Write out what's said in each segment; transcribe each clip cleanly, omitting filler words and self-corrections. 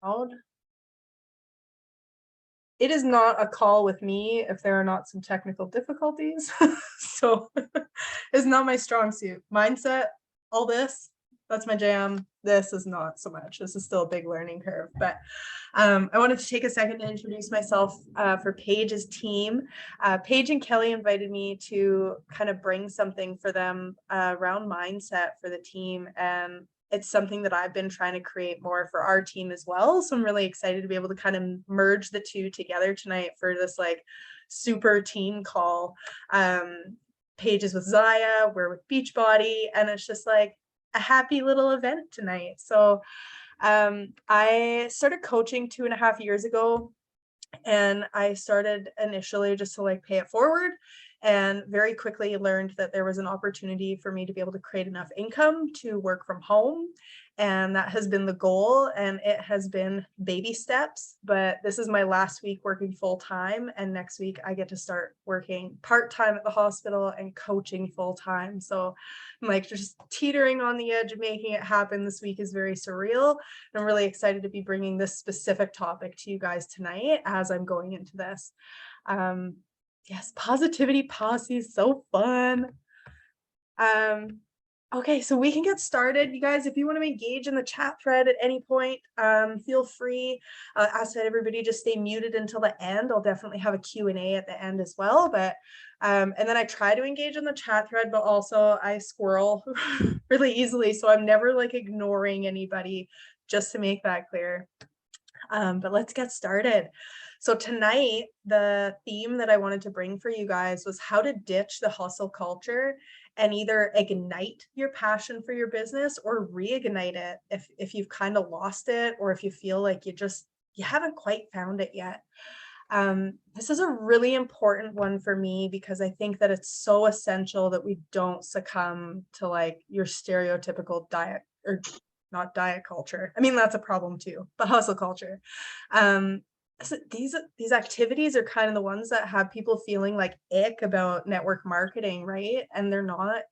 Loud. It is not a call with me if there are not some technical difficulties. So it's not my strong suit. Mindset, all this, that's my jam. This is not so much. This is still a big learning curve. But I wanted to take a second to introduce myself for Paige's team. Paige and Kelly invited me to kind of bring something for them around mindset for the team. And it's something that I've been trying to create more for our team as well. So I'm really excited to be able to kind of merge the two together tonight for this like super team call. Paige is with Zaya, we're with Beachbody, and it's just like a happy little event tonight. So I started coaching 2.5 years ago, and I started initially just to like pay it forward, and very quickly learned that there was an opportunity for me to be able to create enough income to work from home. And that has been the goal, and it has been baby steps. But this is my last week working full time, and next week I get to start working part time at the hospital and coaching full time. So I'm like just teetering on the edge of making it happen. This week is very surreal. I'm really excited to be bringing this specific topic to you guys tonight as I'm going into this. Um, yes, positivity posse is so fun. Um, okay, so we can get started. You guys, if you want to engage in the chat thread at any point, feel free. Ask that everybody just stay muted until the end. I'll definitely have a Q&A at the end as well. But and then I try to engage in the chat thread, but also I squirrel really easily. So I'm never like ignoring anybody, just to make that clear. But let's get started. So tonight, the theme that I wanted to bring for you guys was how to ditch the hustle culture and either ignite your passion for your business or reignite it if you've kind of lost it, or if you feel like you haven't quite found it yet. This is a really important one for me because I think that it's so essential that we don't succumb to like your stereotypical diet, or not diet culture. I mean, that's a problem too, but hustle culture. Um, so these activities are kind of the ones that have people feeling like ick about network marketing, right? And they're not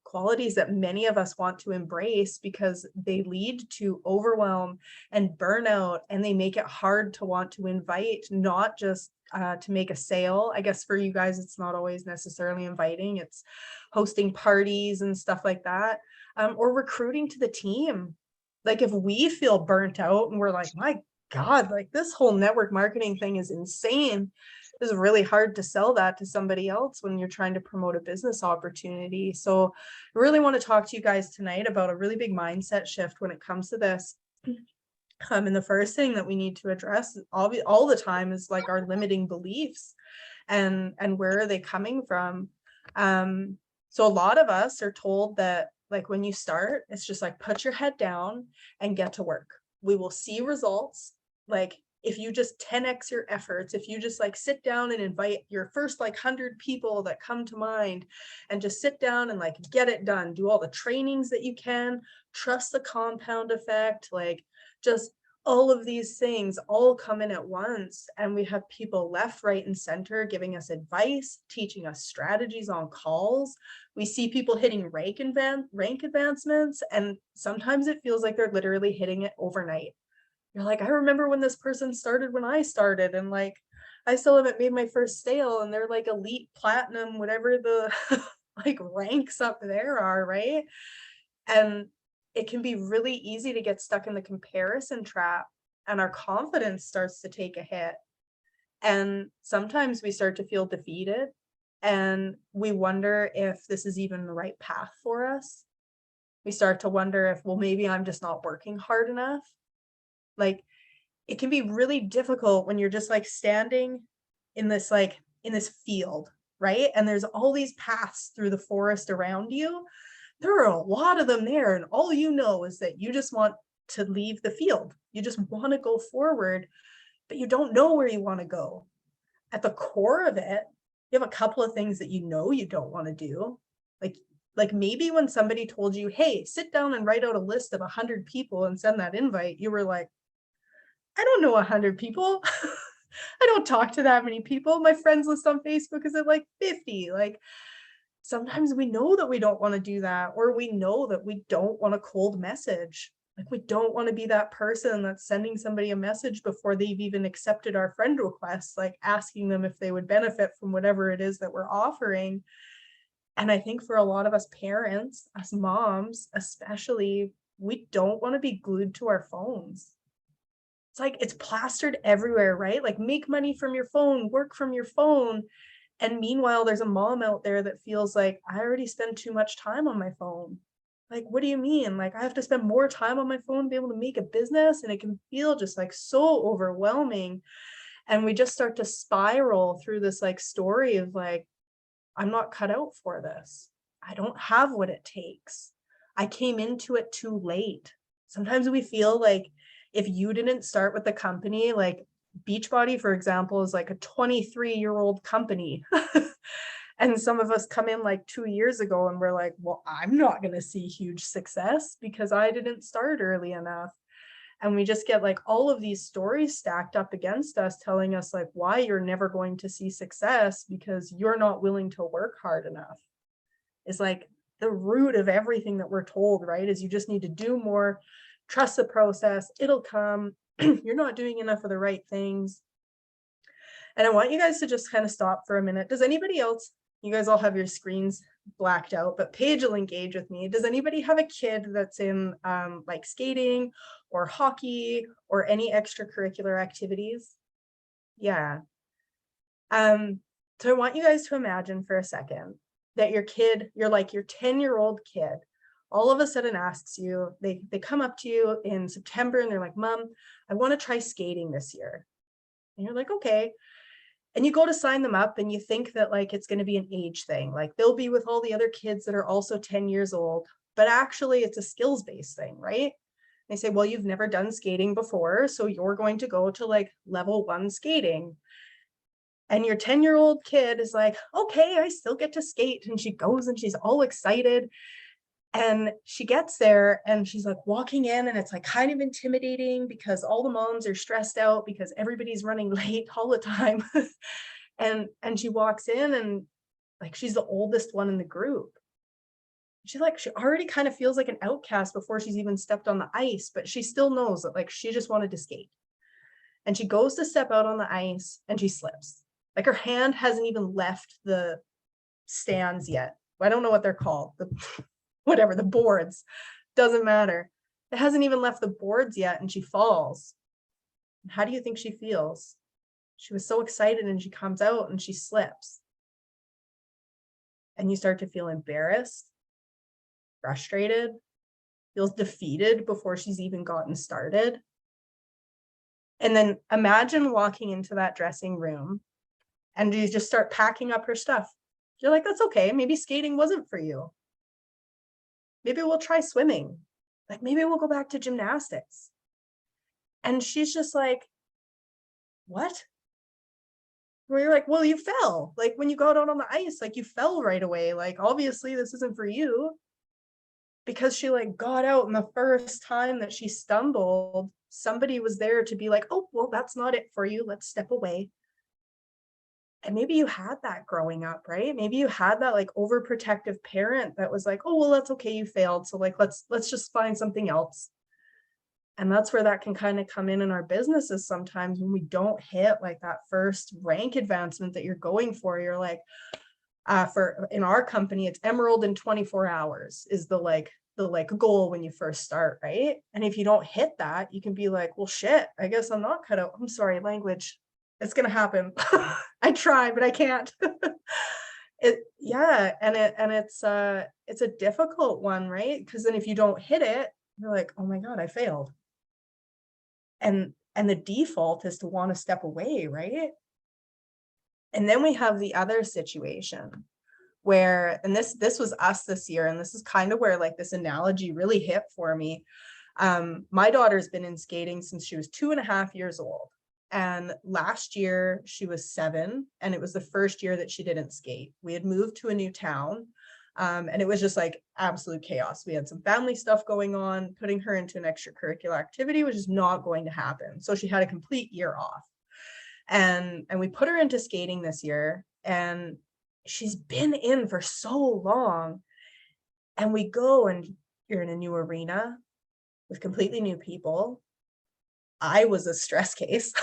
qualities that many of us want to embrace because they lead to overwhelm and burnout, and they make it hard to want to invite, not just to make a sale. I guess for you guys, it's not always necessarily inviting, it's hosting parties and stuff like that, or recruiting to the team. Like if we feel burnt out and we're like, my God, like this whole network marketing thing is insane. It's really hard to sell that to somebody else when you're trying to promote a business opportunity. So I really want to talk to you guys tonight about a really big mindset shift when it comes to this. And the first thing that we need to address all the time is like our limiting beliefs, and where are they coming from? So a lot of us are told that like when you start, it's just like put your head down and get to work. We will see results. Like if you just 10x your efforts, if you just like sit down and invite your first like 100 people that come to mind and just sit down and like get it done, do all the trainings that you can, trust the compound effect, like just all of these things all come in at once, and we have people left, right, and center giving us advice, teaching us strategies on calls. We see people hitting rank advancements, and sometimes it feels like they're literally hitting it overnight. You're like, I remember when this person started when I started, and like I still haven't made my first sale, and they're like elite platinum, whatever the like ranks up there are, right? And it can be really easy to get stuck in the comparison trap, and our confidence starts to take a hit. And sometimes we start to feel defeated, and we wonder if this is even the right path for us. We start to wonder if, well, maybe I'm just not working hard enough. Like it can be really difficult when you're just like standing in this field, right? And there's all these paths through the forest around you. There are a lot of them there, and all you know is that you just want to leave the field. You just want to go forward, but you don't know where you want to go. At the core of it, you have a couple of things that you know you don't want to do. Like like maybe when somebody told you, hey, sit down and write out a list of 100 people and send that invite, you were like, I don't know 100 people. I don't talk to that many people. My friends list on Facebook is at like 50. Like sometimes we know that we don't want to do that, or we know that we don't want a cold message. Like, we don't want to be that person that's sending somebody a message before they've even accepted our friend request, like asking them if they would benefit from whatever it is that we're offering. And I think for a lot of us parents, us moms, especially, we don't want to be glued to our phones. It's like it's plastered everywhere, right? Like, make money from your phone, work from your phone. And meanwhile, there's a mom out there that feels like, I already spend too much time on my phone. Like, what do you mean? Like, I have to spend more time on my phone to be able to make a business, and it can feel just like so overwhelming. And we just start to spiral through this like story of like, I'm not cut out for this. I don't have what it takes. I came into it too late. Sometimes we feel like if you didn't start with the company, like Beachbody, for example, is like a 23-year-old company. And some of us come in like 2 years ago and we're like, well, I'm not going to see huge success because I didn't start early enough. And we just get like all of these stories stacked up against us, telling us like why you're never going to see success because you're not willing to work hard enough. Is like the root of everything that we're told, right? Is you just need to do more, trust the process, it'll come. You're not doing enough of the right things. And I want you guys to just kind of stop for a minute. Does anybody else, you guys all have your screens blacked out, but Paige will engage with me. Does anybody have a kid that's in like skating or hockey or any extracurricular activities? Yeah. So I want you guys to imagine for a second that your kid, you're like your 10-year-old kid, all of a sudden asks you, they come up to you in September and they're like, Mom, I want to try skating this year. And you're like, okay. And you go to sign them up and you think that like it's going to be an age thing, like they'll be with all the other kids that are also 10 years old, but actually it's a skills-based thing, right? They say, well, you've never done skating before, so you're going to go to like level 1 skating. And your 10-year-old kid is like, okay, I still get to skate. And she goes and she's all excited. And she gets there and she's like walking in and it's like kind of intimidating because all the moms are stressed out because everybody's running late all the time. And she walks in and like she's the oldest one in the group. She already kind of feels like an outcast before she's even stepped on the ice, but she still knows that like she just wanted to skate. And she goes to step out on the ice and she slips. Like her hand hasn't even left the stands yet. I don't know what they're called. Whatever, the boards, doesn't matter. It hasn't even left the boards yet and she falls. How do you think she feels? She was so excited and she comes out and she slips. And you start to feel embarrassed, frustrated, feels defeated before she's even gotten started. And then imagine walking into that dressing room and you just start packing up her stuff. You're like, that's okay. Maybe skating wasn't for you. Maybe we'll try swimming. Like maybe we'll go back to gymnastics. And she's just like, what? Where you're like, well, you fell. Like when you got out on the ice, like you fell right away. Like obviously this isn't for you. Because she like got out and the first time that she stumbled, somebody was there to be like, oh, well, that's not it for you. Let's step away. And maybe you had that growing up, right? Maybe you had that like overprotective parent that was like, oh, well, that's okay, you failed. So like, let's just find something else. And that's where that can kind of come in our businesses sometimes when we don't hit like that first rank advancement that you're going for. You're like, for in our company, it's emerald in 24 hours is the goal when you first start, right? And if you don't hit that, you can be like, well, shit, I guess I'm not cut out. I'm sorry, language. It's gonna happen. I try, but I can't. It's a difficult one, right? Because then if you don't hit it, you're like, oh my God, I failed. And the default is to want to step away, right? And then we have the other situation where, and this was us this year, and this is kind of where like this analogy really hit for me. My daughter's been in skating since she was 2.5 years old. And last year she was 7, and it was the first year that she didn't skate. We had moved to a new town, and it was just like absolute chaos. We had some family stuff going on. Putting her into an extracurricular activity was just not going to happen. So she had a complete year off. And we put her into skating this year, and she's been in for so long. And we go and you're in a new arena. with completely new people. I was a stress case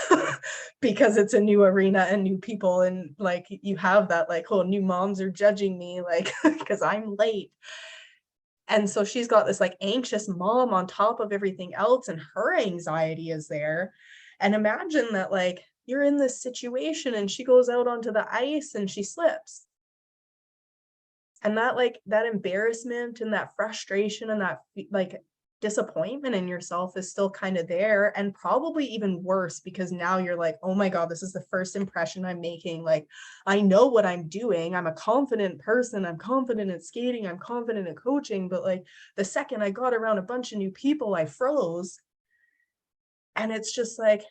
because it's a new arena and new people, and like you have that like, oh, new moms are judging me like because I'm late. And so she's got this like anxious mom on top of everything else, and her anxiety is there. And imagine that like you're in this situation and she goes out onto the ice and she slips. And that like that embarrassment and that frustration and that like disappointment in yourself is still kind of there, and probably even worse because now you're like, oh my god, this is the first impression I'm making. Like, I know what I'm doing, I'm a confident person, I'm confident at skating, I'm confident at coaching, but like the second I got around a bunch of new people, I froze. And it's just like,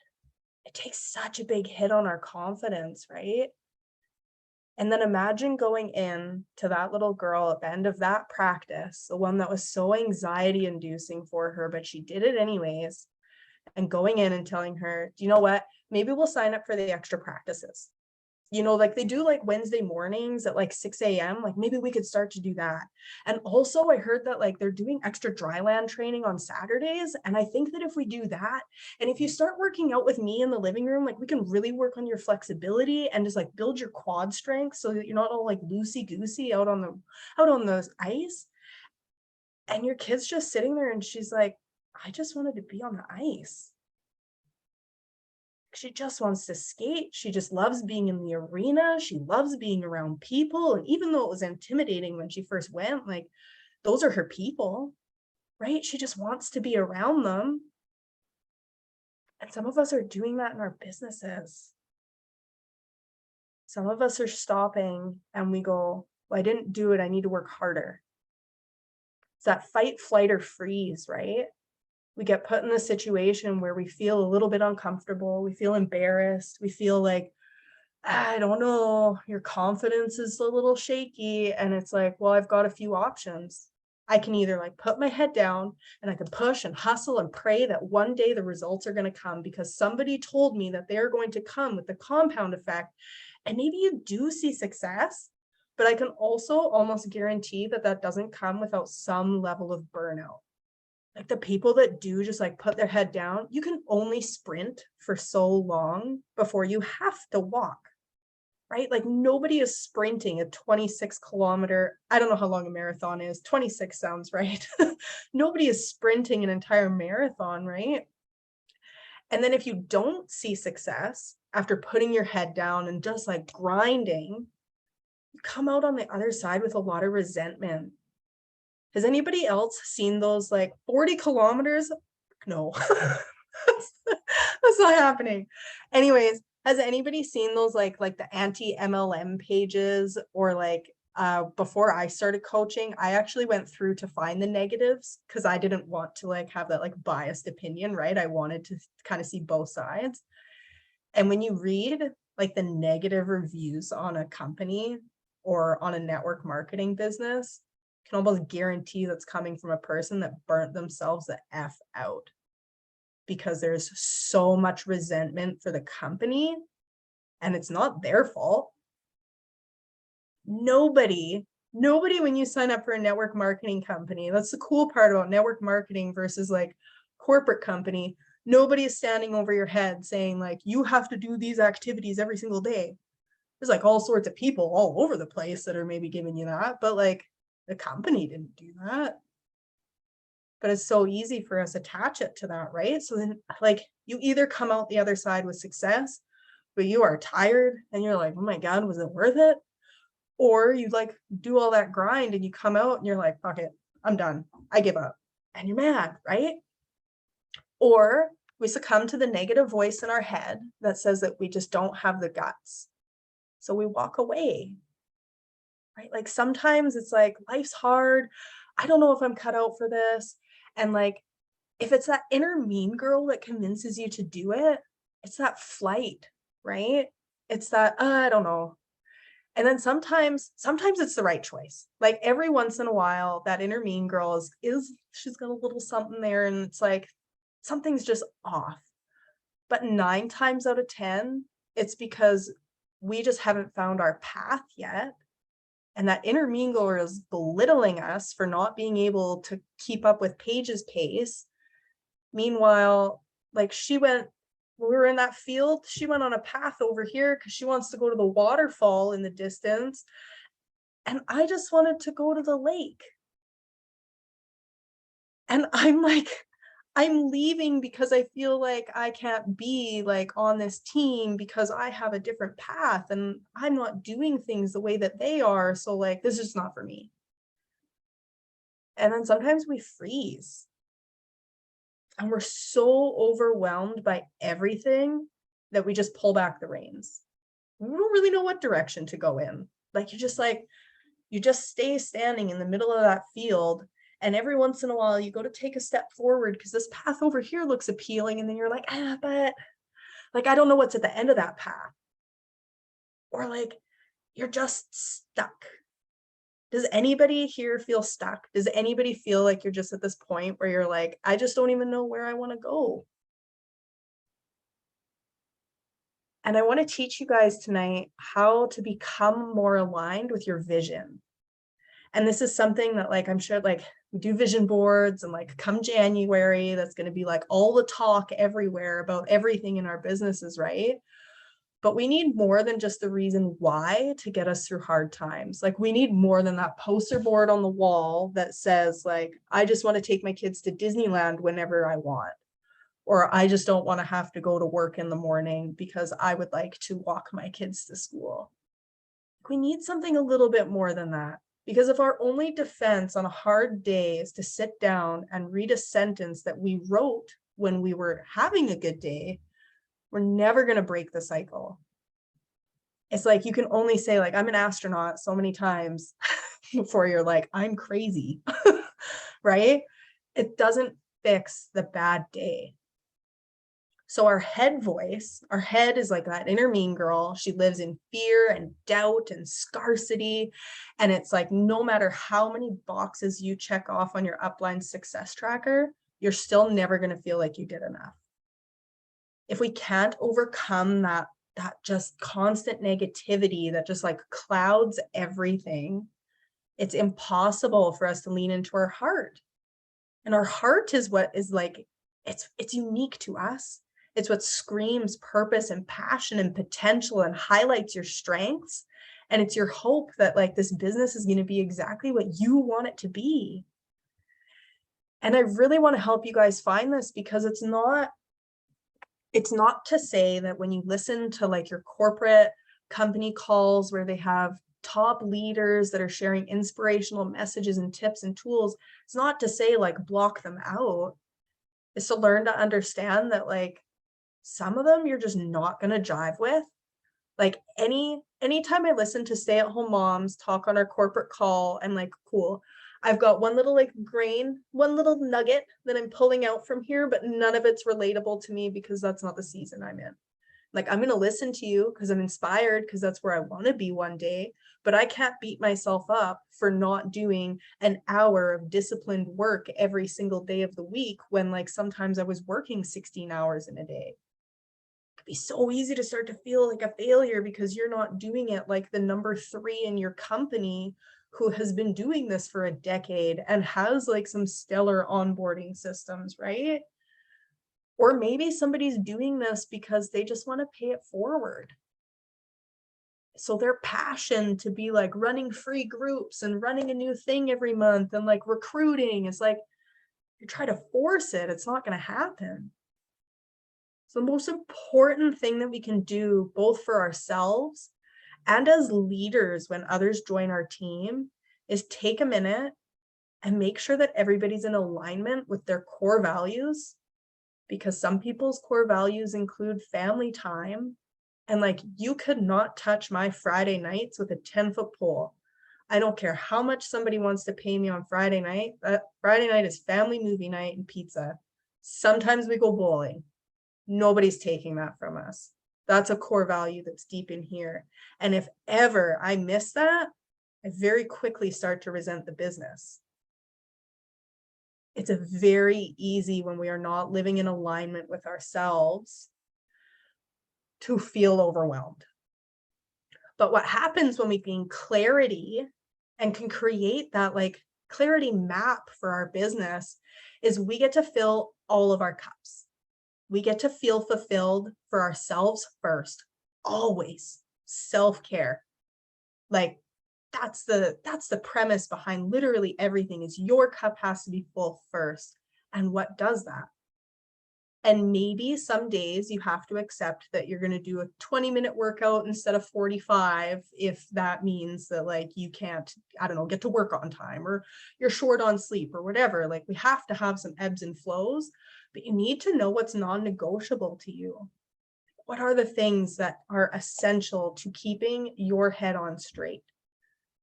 it takes such a big hit on our confidence, right? And then imagine going in to that little girl at the end of that practice, the one that was so anxiety inducing for her, but she did it anyways. And going in and telling her, do you know what? Maybe we'll sign up for the extra practices. You know, like they do like Wednesday mornings at like 6 a.m. Like maybe we could start to do that. And also I heard that like they're doing extra dry land training on Saturdays. And I think that if we do that, and if you start working out with me in the living room, like we can really work on your flexibility and just like build your quad strength so that you're not all like loosey goosey out on the ice. And your kid's just sitting there and she's like, I just wanted to be on the ice. She just wants to skate. She just loves being in the arena. She loves being around people. And even though it was intimidating when she first went, like those are her people, right? She just wants to be around them. And some of us are doing that in our businesses. Some of us are stopping and we go, well, I didn't do it. I need to work harder. It's that fight, flight, or freeze, right? We get put in a situation where we feel a little bit uncomfortable. We feel embarrassed. We feel like, I don't know, your confidence is a little shaky. And it's like, well, I've got a few options. I can either like put my head down and I can push and hustle and pray that one day the results are going to come because somebody told me that they're going to come with the compound effect. And maybe you do see success, but I can also almost guarantee that that doesn't come without some level of burnout. Like the people that do just like put their head down, you can only sprint for so long before you have to walk, right? Like nobody is sprinting a 26-kilometer. I don't know how long a marathon is. 26 sounds right. Nobody is sprinting an entire marathon, right? And then if you don't see success after putting your head down and just like grinding, you come out on the other side with a lot of resentment. Has anybody else seen those like 40 kilometers? No, that's not happening. Anyways, has anybody seen those like the anti-MLM pages or like before I started coaching, I actually went through to find the negatives because I didn't want to like have that like biased opinion, right? I wanted to kind of see both sides. And when you read like the negative reviews on a company or on a network marketing business, you can almost guarantee that's coming from a person that burnt themselves the F out because there's so much resentment for the company and it's not their fault. Nobody, when you sign up for a network marketing company, that's the cool part about network marketing versus like corporate company. Nobody is standing over your head saying like, you have to do these activities every single day. There's like all sorts of people all over the place that are maybe giving you that, but like the company didn't do that. But it's so easy for us to attach it to that, right? So then like you either come out the other side with success, but you are tired and you're like, oh my God, was it worth it? Or you like do all that grind and you come out and you're like, fuck it, I'm done. I give up. And you're mad, right? Or we succumb to the negative voice in our head that says that we just don't have the guts. So we walk away, right? Like sometimes it's like, life's hard. I don't know if I'm cut out for this. And like, if it's that inner mean girl that convinces you to do it, it's that flight, right? It's that, I don't know. And then sometimes it's the right choice. Like every once in a while, that inner mean girl is she's got a little something there and it's like, something's just off. But 9 times out of 10, it's because we just haven't found our path yet. And that inner mean girl is belittling us for not being able to keep up with Paige's pace. Meanwhile, like when we were in that field, she went on a path over here because she wants to go to the waterfall in the distance. And I just wanted to go to the lake. And I'm like, I'm leaving because I feel like I can't be like on this team because I have a different path and I'm not doing things the way that they are. So like, this is not for me. And then sometimes we freeze and we're so overwhelmed by everything that we just pull back the reins. We don't really know what direction to go in. Like, you just stay standing in the middle of that field. And every once in a while, you go to take a step forward because this path over here looks appealing. And then you're like, but like, I don't know what's at the end of that path. Or like, you're just stuck. Does anybody here feel stuck? Does anybody feel like you're just at this point where you're like, I just don't even know where I want to go? And I want to teach you guys tonight how to become more aligned with your vision. And this is something that like, I'm sure like we do vision boards and like come January, that's going to be like all the talk everywhere about everything in our businesses, right? But we need more than just the reason why to get us through hard times. Like we need more than that poster board on the wall that says like, I just want to take my kids to Disneyland whenever I want. Or I just don't want to have to go to work in the morning because I would like to walk my kids to school. We need something a little bit more than that. Because if our only defense on a hard day is to sit down and read a sentence that we wrote when we were having a good day, we're never going to break the cycle. It's like you can only say like, I'm an astronaut so many times before you're like, I'm crazy, right? It doesn't fix the bad day. So our head voice, our head is like that inner mean girl. She lives in fear and doubt and scarcity. And it's like, no matter how many boxes you check off on your upline success tracker, you're still never going to feel like you did enough. If we can't overcome that just constant negativity that just like clouds everything, it's impossible for us to lean into our heart. And our heart is what is like, it's unique to us. It's what screams purpose and passion and potential and highlights your strengths. And it's your hope that like this business is going to be exactly what you want it to be. And I really want to help you guys find this because it's not to say that when you listen to like your corporate company calls where they have top leaders that are sharing inspirational messages and tips and tools, it's not to say like block them out. It's to learn to understand that like some of them you're just not going to jive with. Like anytime I listen to stay-at-home moms talk on our corporate call, I'm like, cool, I've got one little like grain, one little nugget that I'm pulling out from here, but none of it's relatable to me because that's not the season I'm in. Like, I'm going to listen to you because I'm inspired because that's where I want to be one day, but I can't beat myself up for not doing an hour of disciplined work every single day of the week when like sometimes I was working 16 hours in a day. It'd be so easy to start to feel like a failure because you're not doing it like the number 3 in your company who has been doing this for a decade and has like some stellar onboarding systems, right? Or maybe somebody's doing this because they just want to pay it forward. So their passion to be like running free groups and running a new thing every month and like recruiting is like, you try to force it, it's not going to happen. So the most important thing that we can do both for ourselves and as leaders when others join our team is take a minute and make sure that everybody's in alignment with their core values, because some people's core values include family time. And like, you could not touch my Friday nights with a 10-foot pole. I don't care how much somebody wants to pay me on Friday night. Friday night is family movie night and pizza. Sometimes we go bowling. Nobody's taking that from us. That's a core value that's deep in here. And if ever I miss that, I very quickly start to resent the business. It's a very easy when we are not living in alignment with ourselves to feel overwhelmed. But what happens when we gain clarity and can create that like clarity map for our business is we get to fill all of our cups. We get to feel fulfilled for ourselves first, always. Self-care. Like that's the premise behind literally everything is your cup has to be full first. And what does that? And maybe some days you have to accept that you're going to do a 20-minute workout instead of 45 if that means that like you can't, I don't know, get to work on time or you're short on sleep or whatever. Like we have to have some ebbs and flows, but you need to know what's non-negotiable to you. What are the things that are essential to keeping your head on straight?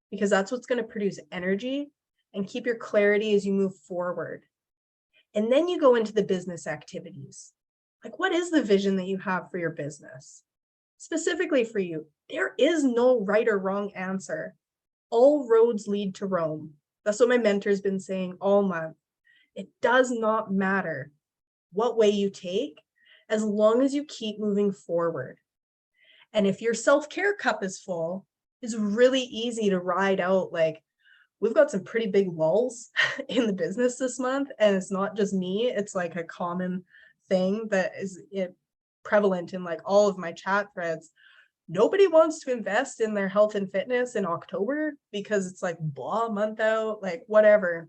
Because that's what's going to produce energy and keep your clarity as you move forward. And then you go into the business activities. Like, what is the vision that you have for your business? Specifically for you, there is no right or wrong answer. All roads lead to Rome. That's what my mentor's been saying all month. It does not matter what way you take, as long as you keep moving forward. And if your self-care cup is full, it's really easy to ride out. Like, we've got some pretty big lulls in the business this month, and it's not just me, it's like a common thing that is prevalent in like all of my chat threads. Nobody wants to invest in their health and fitness in October because it's like blah month out, like whatever.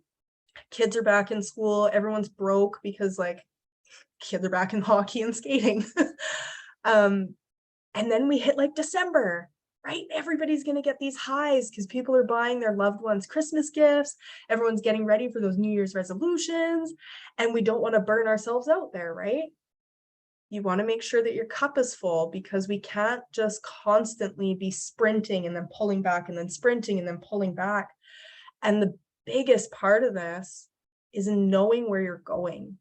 Kids are back in school, everyone's broke because like kids are back in hockey and skating. And then we hit like December, right? Everybody's going to get these highs because people are buying their loved ones Christmas gifts. Everyone's getting ready for those New Year's resolutions. And we don't want to burn ourselves out there, right? You want to make sure that your cup is full because we can't just constantly be sprinting and then pulling back and then sprinting and then pulling back. And the biggest part of this is in knowing where you're going.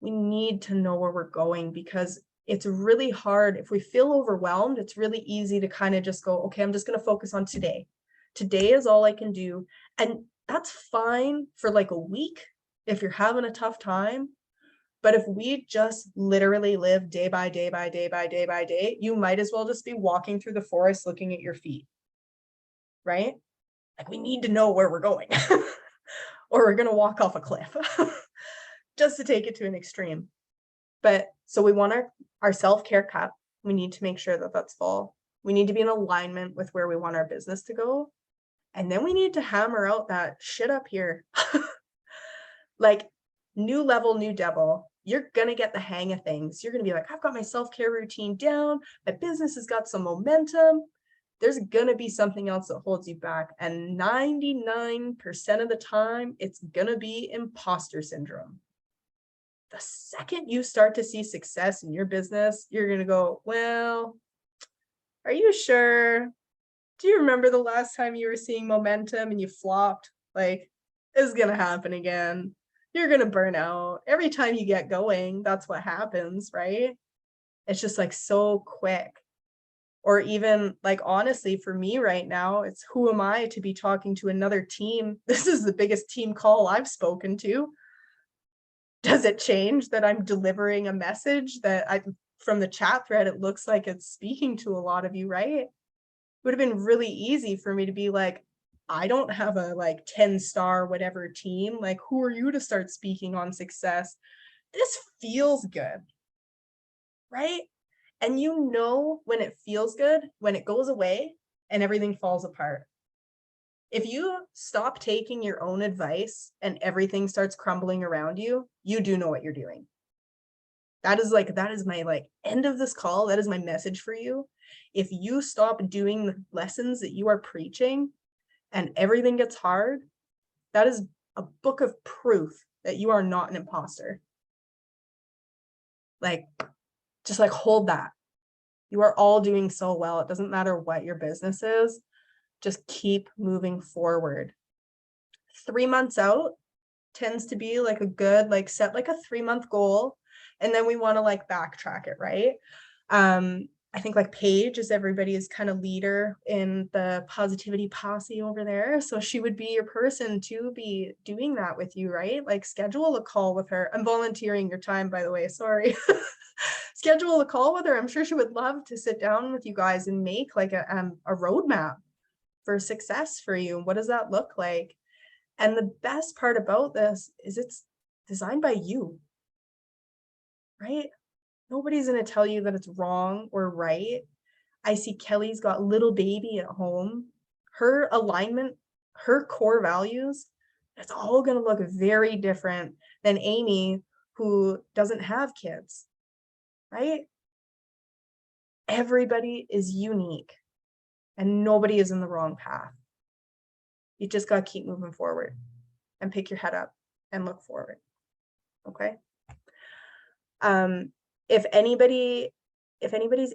We need to know where we're going because it's really hard. If we feel overwhelmed, it's really easy to kind of just go, okay, I'm just going to focus on today. Today is all I can do. And that's fine for like a week if you're having a tough time. But if we just literally live day by day by day by day by day, you might as well just be walking through the forest looking at your feet, right? Like we need to know where we're going or we're going to walk off a cliff just to take it to an extreme. But so we want our self-care cup. We need to make sure that that's full. We need to be in alignment with where we want our business to go. And then we need to hammer out that shit up here. Like new level, new devil. You're going to get the hang of things. You're going to be like, I've got my self-care routine down. My business has got some momentum. There's going to be something else that holds you back. And 99% of the time, it's going to be imposter syndrome. The second you start to see success in your business, you're going to go, well, are you sure? Do you remember the last time you were seeing momentum and you flopped? Like, it's going to happen again. You're going to burn out. Every time you get going, that's what happens, right? It's just like so quick. Or even like, honestly, for me right now, it's who am I to be talking to another team? This is the biggest team call I've spoken to. Does it change that I'm delivering a message that from the chat thread, it looks like it's speaking to a lot of you, right? It would have been really easy for me to be like, I don't have a like 10-star whatever team. Like, who are you to start speaking on success? This feels good, right? And you know when it feels good, when it goes away and everything falls apart. If you stop taking your own advice and everything starts crumbling around you, you do know what you're doing. That is my like end of this call. That is my message for you. If you stop doing the lessons that you are preaching and everything gets hard, that is a book of proof that you are not an imposter. Like, just like hold that. You are all doing so well. It doesn't matter what your business is. Just keep moving forward. 3 months out tends to be like a good, like set like a 3-month goal. And then we want to like backtrack it, right? I think like Paige is everybody's kind of leader in the positivity posse over there. So she would be your person to be doing that with you, right? Like schedule a call with her. I'm volunteering your time, by the way, sorry. Schedule a call with her. I'm sure she would love to sit down with you guys and make like a roadmap for success for you. What does that look like? And the best part about this is it's designed by you, right? Nobody's going to tell you that it's wrong or right. I see Kelly's got little baby at home. Her alignment, her core values, it's all going to look very different than Amy, who doesn't have kids, right? Everybody is unique and nobody is in the wrong path. You just got to keep moving forward and pick your head up and look forward. Okay. If anybody's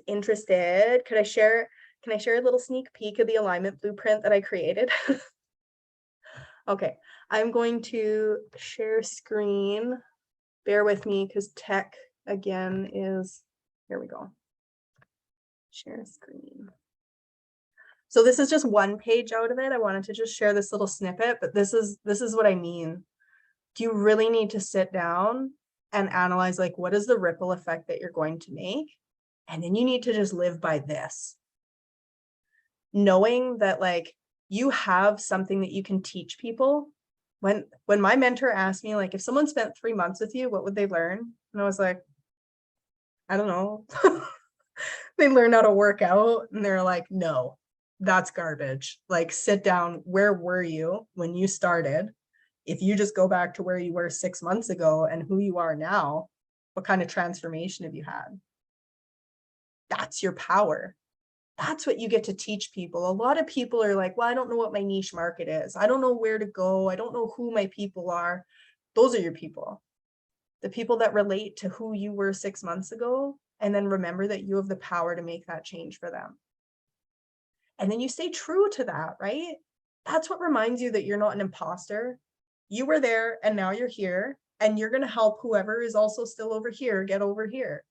interested, can I share a little sneak peek of the alignment blueprint that I created? Okay, I'm going to share screen. Bear with me because tech again is, here we go. Share screen. So this is just one page out of it. I wanted to just share this little snippet, but this is what I mean. Do you really need to sit down and analyze, like, what is the ripple effect that you're going to make? And then you need to just live by this. Knowing that, like, you have something that you can teach people. When my mentor asked me, like, if someone spent 3 months with you, what would they learn? And I was like, I don't know. They learn how to work out, and they're like, no, that's garbage. Like, sit down. Where were you when you started? If you just go back to where you were 6 months ago and who you are now, what kind of transformation have you had? That's your power. That's what you get to teach people. A lot of people are like, well, I don't know what my niche market is. I don't know where to go. I don't know who my people are. Those are your people. The people that relate to who you were 6 months ago, and then remember that you have the power to make that change for them. And then you stay true to that, right? That's what reminds you that you're not an imposter. You were there and now you're here, and you're going to help whoever is also still over here get over here.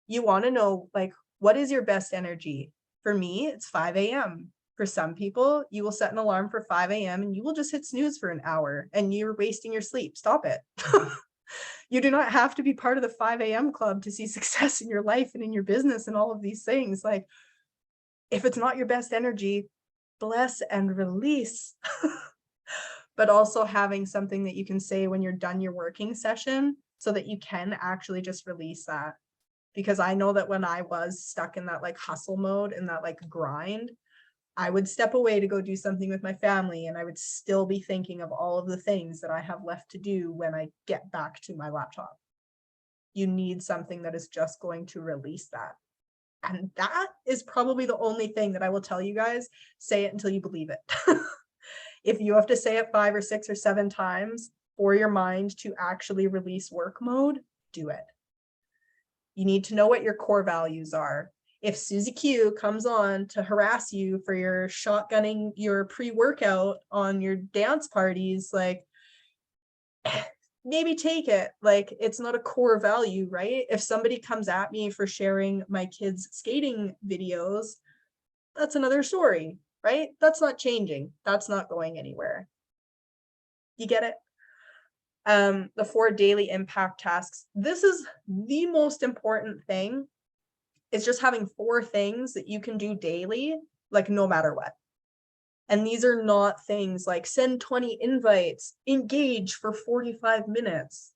You want to know, like, what is your best energy? For me, it's 5 a.m. For some people, you will set an alarm for 5 a.m. and you will just hit snooze for an hour and you're wasting your sleep. Stop it. You do not have to be part of the 5 a.m. club to see success in your life and in your business and all of these things. Like, if it's not your best energy, bless and release. But also having something that you can say when you're done your working session so that you can actually just release that. Because I know that when I was stuck in that, like, hustle mode and that, like, grind, I would step away to go do something with my family and I would still be thinking of all of the things that I have left to do when I get back to my laptop. You need something that is just going to release that. And that is probably the only thing that I will tell you guys. Say it until you believe it. If you have to say it 5 or 6 or 7 times for your mind to actually release work mode, do it. You need to know what your core values are. If Susie Q comes on to harass you for your shotgunning your pre-workout on your dance parties, like, maybe take it. Like, it's not a core value, right? If somebody comes at me for sharing my kids' skating videos, that's another story, right? That's not changing. That's not going anywhere. You get it? The 4 daily impact tasks. This is the most important thing, is just having 4 things that you can do daily, like, no matter what. And these are not things like send 20 invites, engage for 45 minutes.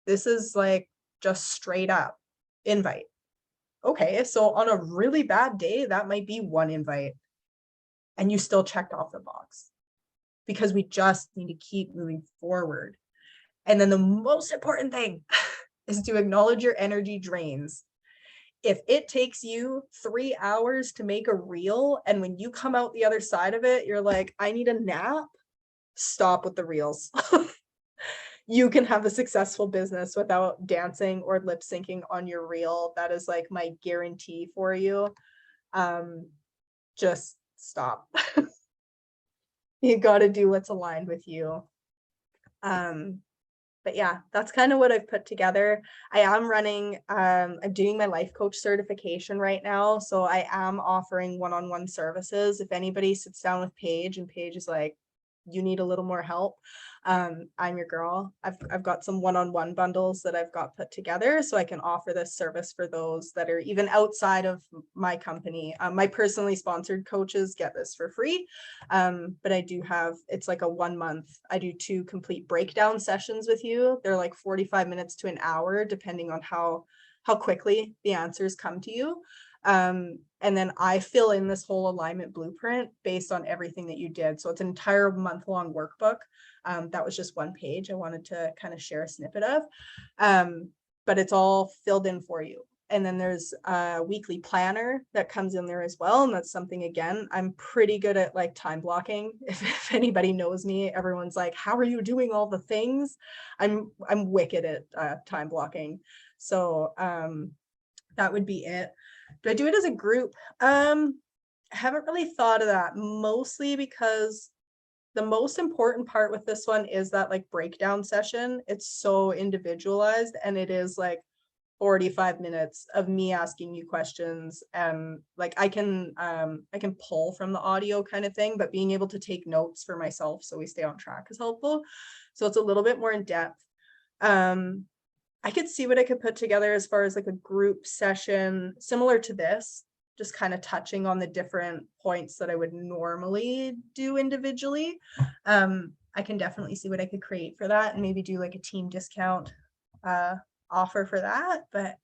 This is like just straight up invite. Okay, so on a really bad day, that might be 1 invite. And you still checked off the box, because we just need to keep moving forward. And then the most important thing is to acknowledge your energy drains. If it takes you 3 hours to make a reel, and when you come out the other side of it, you're like, I need a nap, stop with the reels. You can have a successful business without dancing or lip syncing on your reel. That is like my guarantee for you. Just stop. You got to do what's aligned with you. But yeah, that's kind of what I've put together. I am running, I'm doing my life coach certification right now. So I am offering one-on-one services. If anybody sits down with Paige and Paige is like, you need a little more help, I'm your girl. I've got some one-on-one bundles that I've got put together so I can offer this service for those that are even outside of my company. My personally sponsored coaches get this for free. But I do have, it's like a 1 month, I do 2 complete breakdown sessions with you. They're like 45 minutes to an hour, depending on how quickly the answers come to you. And then I fill in this whole alignment blueprint based on everything that you did. So it's an entire month-long workbook. That was just 1 page I wanted to kind of share a snippet of. But it's all filled in for you. And then there's a weekly planner that comes in there as well. And that's something, again, I'm pretty good at like time blocking. If anybody knows me, everyone's like, how are you doing all the things? I'm wicked at time blocking. So that would be it. Do I do it as a group? I haven't really thought of that, mostly because the most important part with this one is that like breakdown session. It's so individualized, and it is like 45 minutes of me asking you questions, and like I can pull from the audio kind of thing, but being able to take notes for myself so we stay on track is helpful. So it's a little bit more in depth. I could see what I could put together as far as like a group session similar to this, just kind of touching on the different points that I would normally do individually. I can definitely see what I could create for that, and maybe do like a team discount offer for that. But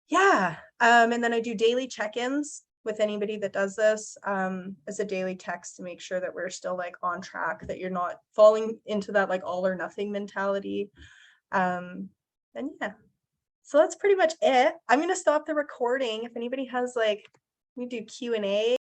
yeah, and then I do daily check-ins with anybody that does this, as a daily text to make sure that we're still like on track, that you're not falling into that like all or nothing mentality. And yeah, so that's pretty much it. I'm gonna stop the recording. If anybody has like, we do Q&A.